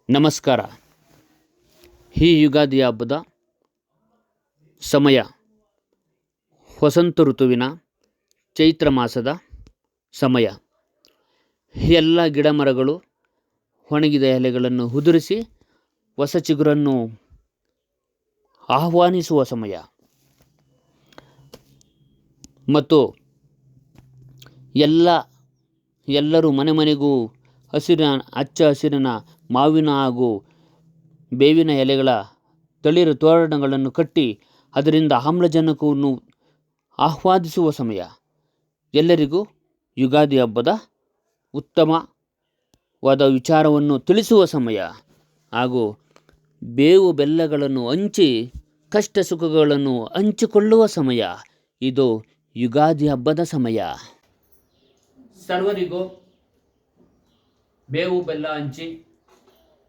ನಮಸ್ಕಾರ. ಈ ಯುಗಾದಿ ಹಬ್ಬದ ಸಮಯ ವಸಂತ ಋತುವಿನ ಚೈತ್ರ ಮಾಸದ ಸಮಯ. ಎಲ್ಲ ಗಿಡ ಮರಗಳು ಒಣಗಿದ ಎಲೆಗಳನ್ನು ಉದುರಿಸಿ ಹೊಸ ಚಿಗುರನ್ನು ಆಹ್ವಾನಿಸುವ ಸಮಯ ಮತ್ತು ಎಲ್ಲರೂ ಮನೆಗೂ ಹಚ್ಚ ಹಸಿರಿನ ಮಾವಿನ ಹಾಗೂ ಬೇವಿನ ಎಲೆಗಳ ತಳಿರು ತೋರಣಗಳನ್ನು ಕಟ್ಟಿ ಅದರಿಂದ ಆಮ್ಲಜನಕವನ್ನು ಆಹ್ವಾನಿಸುವ ಸಮಯ. ಎಲ್ಲರಿಗೂ ಯುಗಾದಿ ಹಬ್ಬದ ಉತ್ತಮವಾದ ವಿಚಾರವನ್ನು ತಿಳಿಸುವ ಸಮಯ ಹಾಗೂ ಬೇವು ಬೆಲ್ಲಗಳನ್ನು ಹಂಚಿ ಕಷ್ಟ ಸುಖಗಳನ್ನು ಹಂಚಿಕೊಳ್ಳುವ ಸಮಯ. ಇದು ಯುಗಾದಿ ಹಬ್ಬದ ಸಮಯ. ಸರ್ವರಿಗೂ ಬೇವು ಬೆಲ್ಲ ಹಂಚಿ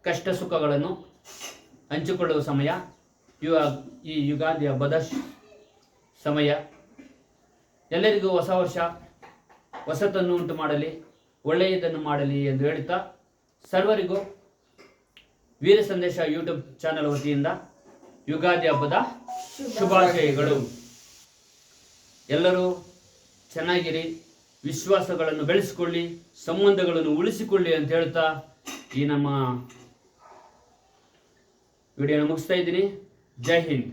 ಕಷ್ಟ ಸುಖಗಳನ್ನು ಹಂಚಿಕೊಳ್ಳುವ ಸಮಯ ಈ ಯುಗಾದಿ ಹಬ್ಬದ ಸಮಯ. ಎಲ್ಲರಿಗೂ ಹೊಸ ವರ್ಷ ಹೊಸತನ್ನು ಉಂಟು ಮಾಡಲಿ, ಒಳ್ಳೆಯದನ್ನು ಮಾಡಲಿ ಎಂದು ಹೇಳುತ್ತಾ ಸರ್ವರಿಗೂ ವೀರ ಸಂದೇಶ ಯೂಟ್ಯೂಬ್ ಚಾನಲ್ ವತಿಯಿಂದ ಯುಗಾದಿ ಹಬ್ಬದ ಶುಭಾಶಯಗಳು. ಎಲ್ಲರೂ ಚೆನ್ನಾಗಿರಿ, ವಿಶ್ವಾಸಗಳನ್ನು ಬೆಳೆಸಿಕೊಳ್ಳಿ, ಸಂಬಂಧಗಳನ್ನು ಉಳಿಸಿಕೊಳ್ಳಿ ಅಂತ ಹೇಳ್ತಾ ಈ ನಮ್ಮ ವಿಡಿಯೋನ ಮುಗಿಸ್ತಾ ಇದ್ದೀನಿ. ಜೈ ಹಿಂದ್.